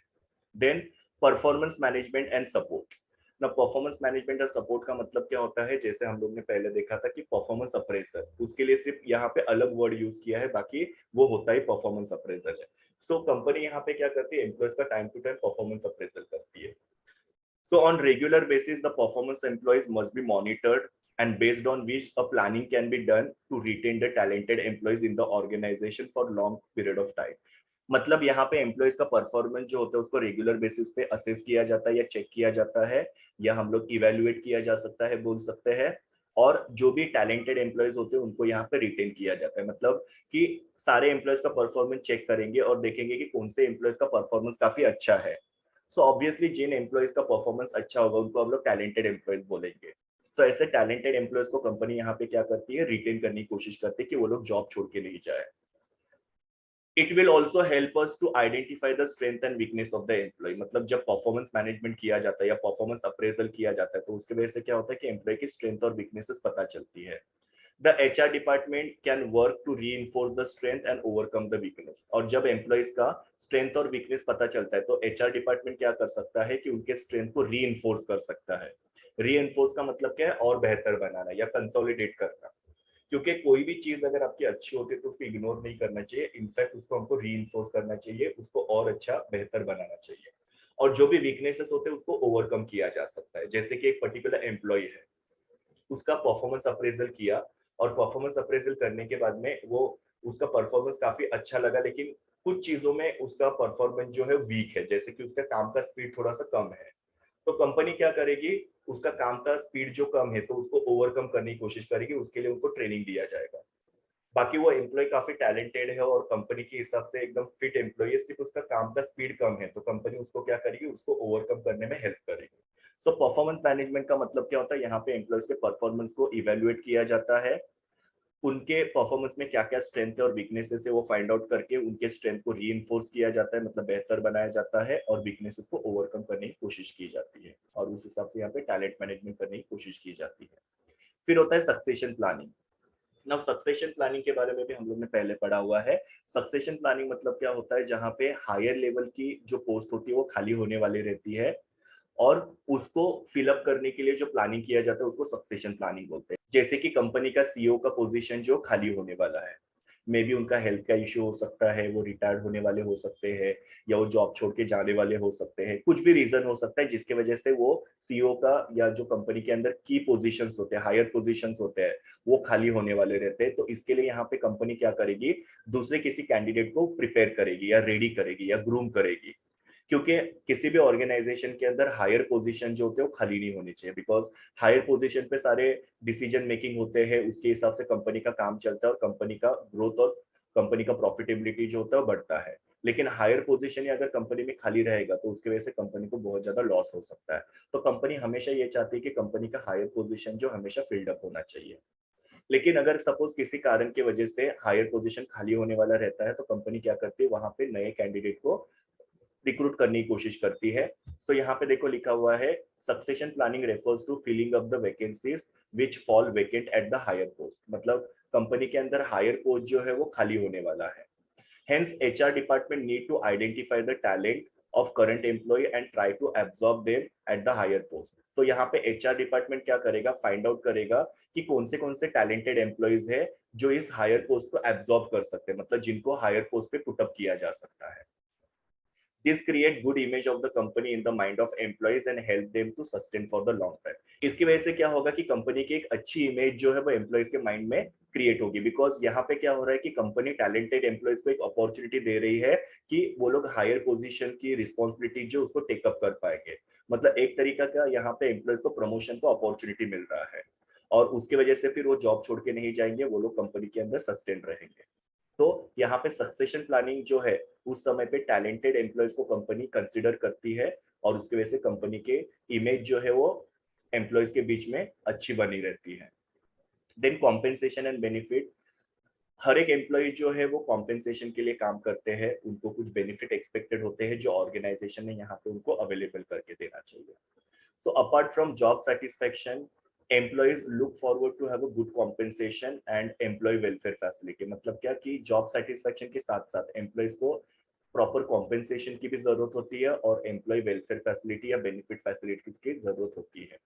Then performance management and support. ना परफॉर्मेंस मैनेजमेंट और सपोर्ट का मतलब क्या होता है, जैसे हम लोग ने पहले देखा था कि परफॉर्मेंस अप्रेजल, उसके लिए सिर्फ यहाँ पे अलग वर्ड यूज किया है, बाकी वो होता ही परफॉर्मेंस अप्रेजल है। सो कंपनी यहाँ पे क्या करती है, एम्प्लॉयज का time to time performance appraisal करती है। So on regular basis, the performance employees must be monitored and based on which a planning can be done to retain the talented employees in the organization for long period of time. मतलब यहाँ पे एम्प्लॉयज का परफॉर्मेंस जो होता है उसको रेगुलर बेसिस पे असेस किया जाता है या चेक किया जाता है, या हम लोग इवेल्युएट किया जा सकता है बोल सकते हैं। और जो भी टैलेंटेड एम्प्लॉयज होते हैं उनको यहाँ पे रिटेन किया जाता है, मतलब कि सारे एम्प्लॉयज का परफॉर्मेंस चेक करेंगे और देखेंगे कि कौन से एम्प्लॉयज का परफॉर्मेंस काफी अच्छा है। सो ऑब्वियसली जिन एम्प्लॉयज का परफॉर्मेंस अच्छा होगा उनको हम लोग टैलेंटेड एम्प्लॉयज बोलेंगे। तो ऐसे टैलेंटेड एम्प्लॉयज को कंपनी यहाँ पे क्या करती है, रिटेन करने की कोशिश करती है कि वो लोग जॉब छोड़ के नहीं जाए। It will also help us to identify the strength and weakness of the employee. मतलब जब परफॉर्मेंस मैनेजमेंट किया जाता है या परफॉर्मेंस अप्रेजल किया जाता है तो उसके वजह से क्या होता है कि एम्प्लॉय की स्ट्रेंथ और वीकनेसेस पता चलती है। The HR department can work to reinforce the strength and overcome the weakness. और जब एम्प्लॉयज का स्ट्रेंथ और वीकनेस पता चलता है तो एचआर डिपार्टमेंट क्या कर सकता है कि उनके स्ट्रेंथ को रीइंफोर्स कर सकता है। रीइंफोर्स का मतलब क्या है, और बेहतर बनाना या कंसोलिडेट करना। क्योंकि कोई भी चीज अगर आपकी अच्छी होती है तो उसको इग्नोर नहीं करना चाहिए, इनफैक्ट उसको हमको रीइंफोर्स करना चाहिए, उसको और अच्छा बेहतर बनाना चाहिए। और जो भी वीकनेसेस होते हैं उसको ओवरकम किया जा सकता है। जैसे कि एक पर्टिकुलर एम्प्लॉय है, उसका परफॉर्मेंस अप्रेजल किया, और परफॉर्मेंस अप्रेजल करने के बाद में वो उसका परफॉर्मेंस काफी अच्छा लगा, लेकिन कुछ चीजों में उसका परफॉर्मेंस जो है वीक है, जैसे कि उसका काम का स्पीड थोड़ा सा कम है। तो कंपनी क्या करेगी, उसका काम का स्पीड जो कम है तो उसको ओवरकम करने की कोशिश करेगी, उसके लिए उनको ट्रेनिंग दिया जाएगा। बाकी वो एम्प्लॉय काफी टैलेंटेड है और कंपनी के हिसाब से एकदम फिट एम्प्लॉय है, सिर्फ उसका काम का स्पीड कम है, तो कंपनी उसको क्या करेगी, उसको ओवरकम करने में हेल्प करेगी। सो परफॉर्मेंस मैनेजमेंट का मतलब क्या होता है, यहाँ पे एम्प्लॉयज के परफॉर्मेंस को इवेल्युएट किया जाता है, उनके परफॉर्मेंस में क्या क्या स्ट्रेंथ है और वीकनेसेस है वो फाइंड आउट करके उनके स्ट्रेंथ को रीइंफोर्स किया जाता है, मतलब बेहतर बनाया जाता है, और वीकनेसेस को ओवरकम करने की कोशिश की जाती है, और उस हिसाब से यहाँ पे टैलेंट मैनेजमेंट करने की कोशिश की जाती है। फिर होता है succession planning. Now succession planning के बारे में भी हम लोग ने पहले पढ़ा हुआ है। सक्सेशन प्लानिंग मतलब क्या होता है, जहाँ पे हायर लेवल की जो पोस्ट होती है वो खाली होने वाली रहती है, और उसको फिलअप करने के लिए जो प्लानिंग किया जाता है उसको सक्सेशन प्लानिंग बोलते हैं। जैसे कि कंपनी का सीईओ का पोजीशन जो खाली होने वाला है, मे बी उनका हेल्थ का इश्यू हो सकता है, वो रिटायर्ड होने वाले हो सकते हैं, या वो जॉब छोड़ के जाने वाले हो सकते हैं, कुछ भी रीजन हो सकता है जिसकी वजह से वो सीईओ का या जो कंपनी के अंदर की पोजीशंस होते हैं, हायर पोजीशंस होते हैं, वो खाली होने वाले रहते हैं। तो इसके लिए यहाँ पे कंपनी क्या करेगी, दूसरे किसी कैंडिडेट को प्रिपेयर करेगी या रेडी करेगी या ग्रूम करेगी। क्योंकि किसी भी ऑर्गेनाइजेशन के अंदर हायर पोजीशन जो होते हैं वो खाली नहीं होनी चाहिए, बिकॉज हायर पोजीशन पे सारे डिसीजन मेकिंग होते हैं, उसके हिसाब से कंपनी का काम चलता है और कंपनी का ग्रोथ और कंपनी का प्रॉफिटेबिलिटी जो होता है वो बढ़ता है। लेकिन हायर पोजीशन ही अगर कंपनी में खाली रहेगा तो उसकी वजह से कंपनी को बहुत ज्यादा लॉस हो सकता है। तो कंपनी हमेशा ये चाहती है कि कंपनी का हायर पोजीशन जो हमेशा फिल्ड अप होना चाहिए। लेकिन अगर सपोज किसी कारण की वजह से हायर पोजीशन खाली होने वाला रहता है तो कंपनी क्या करती है, वहां पे नए कैंडिडेट को रिक्रूट करने की कोशिश करती है। सो यहाँ पे देखो लिखा हुआ है, succession planning refers to filling up the vacancies which fall vacant at the higher post. मतलब कंपनी के अंदर हायर पोस्ट जो है वो खाली होने वाला है। Hence HR department need to identify the talent of current employee and try to absorb them at the higher post. तो यहाँ पे एचआर डिपार्टमेंट क्या करेगा, फाइंड आउट करेगा कि कौन से टैलेंटेड एम्प्लॉयज है जो इस हायर पोस्ट को एब्जॉर्ब कर सकते हैं, मतलब जिनको हायर पोस्ट पे पुटअप किया जा सकता है। This create good image of the company in the mind of employees and help them to sustain for the long term. इसकी वजह से क्या होगा कि कंपनी की एक अच्छी इमेज जो है वो एम्प्लॉयज के माइंड में क्रिएट होगी, बिकॉज यहाँ पे क्या हो रहा है कि कंपनी टैलेंटेड एम्प्लॉयज को एक अपॉर्चुनिटी दे रही है कि वो लोग हायर पोजीशन की रिस्पॉन्सिबिलिटी जो उसको टेकअप कर पाएंगे। मतलब एक तरीका का यहाँ पे एम्प्लॉयज को प्रमोशन को अपॉर्चुनिटी मिल रहा है, और उसकी वजह से फिर वो जॉब छोड़ के नहीं जाएंगे, वो लोग कंपनी के अंदर सस्टेन रहेंगे। तो यहाँ पे सक्सेशन प्लानिंग जो है उस समय पे टैलेंटेड एम्प्लॉयज को कंपनी कंसिडर करती है, और उसकी वजह से कंपनी के इमेज जो है वो एम्प्लॉयज के बीच में अच्छी बनी रहती है। Then compensation and benefit. हर एक एम्प्लॉय जो है वो कॉम्पेंसेशन के लिए काम करते हैं, उनको कुछ बेनिफिट एक्सपेक्टेड होते हैं जो ऑर्गेनाइजेशन ने यहाँ पे उनको अवेलेबल करके देना चाहिए। So apart from job satisfaction, employees look forward to have a good compensation and employee welfare facility, मतलब क्या कि जॉब सेटिस्फेक्शन के साथ साथ एम्प्लॉयज को प्रॉपर कॉम्पेंसेशन की भी जरूरत होती है और एम्प्लॉय वेलफेयर फैसिलिटी या बेनिफिट फैसिलिटीज की जरूरत होती है.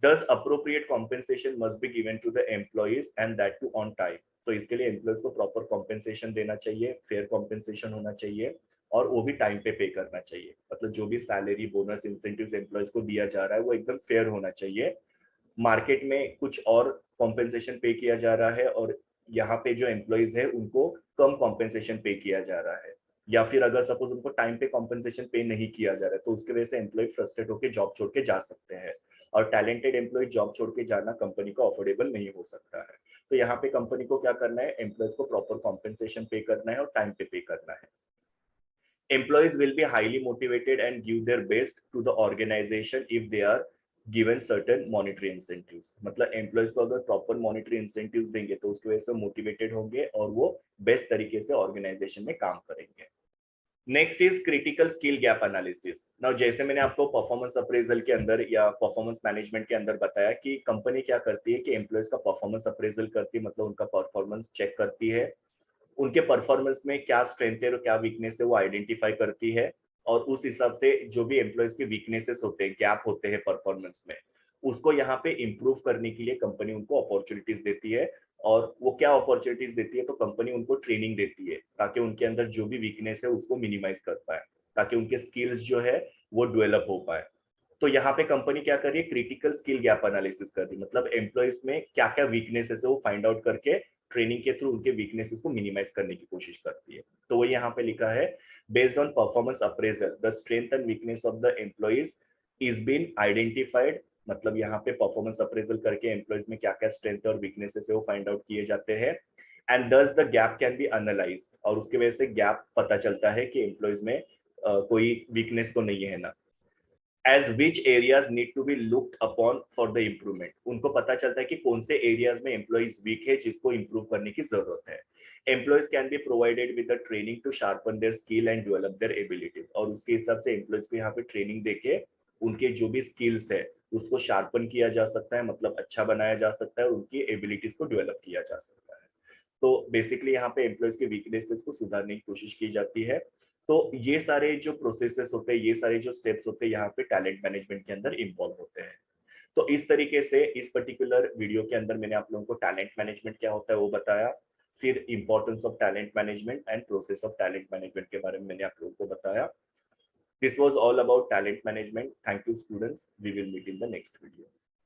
Thus, appropriate compensation must be given to the employees and that too on time. तो इसके लिए एम्प्लॉयज को प्रॉपर कॉम्पेंसेशन देना चाहिए, फेयर कॉम्पेंसेशन होना चाहिए और वो भी टाइम पे करना चाहिए. मतलब जो भी सैलरी, बोनस, इंसेंटिव्स एम्प्लॉयज को दिया जा रहा है वो एकदम फेयर होना चाहिए. मार्केट में कुछ और कॉम्पेंसेशन पे किया जा रहा है और यहाँ पे जो एम्प्लॉयज है उनको कम कॉम्पेंसेशन पे किया जा रहा है, या फिर अगर सपोज उनको टाइम पे कॉम्पेंसेशन पे नहीं किया जा रहा है तो उसकी वजह से एम्प्लॉय फ्रस्ट्रेट होकर जॉब छोड़ के जा सकते हैं और टैलेंटेड एम्प्लॉय जॉब छोड़ के जाना कंपनी को अफोर्डेबल नहीं हो सकता है. तो यहाँ पे कंपनी को क्या करना है, एम्प्लॉयज को प्रॉपर कॉम्पेंसेशन पे करना है और टाइम पे करना है. Employees will be highly motivated and give their best to the organization if they are given certain monetary incentives. मतलब एम्प्लॉयज को अगर प्रॉपर मॉनिटरी इंसेंटिव्स देंगे तो उसकी वजह से मोटिवेटेड होंगे और वो बेस्ट तरीके से ऑर्गेनाइजेशन में काम करेंगे. Next is critical skill gap analysis. Now जैसे मैंने आपको परफॉर्मेंस अप्रेजल के अंदर या परफॉर्मेंस मैनेजमेंट के अंदर बताया कि कंपनी क्या करती है कि एम्प्लॉयज का परफॉर्मेंस अप्रेजल करती है, मतलब उनका परफॉर्मेंस चेक करती है, उनके परफॉर्मेंस में क्या स्ट्रेंथ है और क्या वीकनेस है वो आइडेंटिफाई करती है और उस हिसाब से जो भी एम्प्लॉयज के वीकनेसेस होते हैं, गैप होते हैं परफॉर्मेंस में, उसको यहाँ पे इम्प्रूव करने के लिए कंपनी उनको अपॉर्चुनिटीज देती है. और वो क्या अपॉर्चुनिटीज देती है, तो कंपनी उनको ट्रेनिंग देती है ताकि उनके अंदर जो भी वीकनेस है उसको मिनिमाइज कर पाए, ताकि उनके स्किल्स जो है वो डेवलप हो पाए. तो यहाँ पे कंपनी क्या कर रही है, क्रिटिकल स्किल गैप एनालिसिस कर रही है, मतलब एम्प्लॉयज में क्या क्या वीकनेसेस है वो फाइंड आउट करके ट्रेनिंग के थ्रू उनके वीकनेसेस को मिनिमाइज करने की कोशिश करती है. तो वो यहाँ पे लिखा है, based on performance appraisal the strength and weakness of the employees is been identified. मतलब यहाँ पे परफॉर्मेंस अप्रेजल करके एम्प्लॉयज में क्या क्या स्ट्रेंथ और वीकनेसेस है वो फाइंड आउट किए जाते हैं. एंड दस the gap can be analyse, और उसकी वजह से गैप पता चलता है कि एम्प्लॉयज में कोई वीकनेस तो नहीं है ना. As which areas need to be looked upon for the improvement, उनको पता चलता है कि कौन से एरियाज में एम्प्लॉइज वीक है जिसको इम्प्रूव करने की जरूरत है. Employees can be provided with the training to sharpen their skill and develop their abilities, और उसके हिसाब से एम्प्लॉइज को यहाँ पे ट्रेनिंग देके उनके जो भी स्किल्स है उसको शार्पन किया जा सकता है, मतलब अच्छा बनाया जा सकता है और उनकी एबिलिटीज को डेवलप किया जा सकता है. तो बेसिकली यहाँ पे एम्प्लॉयज के वीकनेसेस को सुधारने की कोशिश की जाती है. तो ये सारे जो प्रोसेसेस होते हैं, ये सारे जो स्टेप्स होते हैं यहाँ पे टैलेंट मैनेजमेंट के अंदर इन्वॉल्व होते हैं. तो इस तरीके से इस पर्टिकुलर वीडियो के अंदर मैंने आप लोगों को टैलेंट मैनेजमेंट क्या होता है वो बताया, फिर importance of talent management and process of talent management के बारे में मैंने आप लोगों को बताया. This was all about talent management. Thank you students, we will meet in the next video.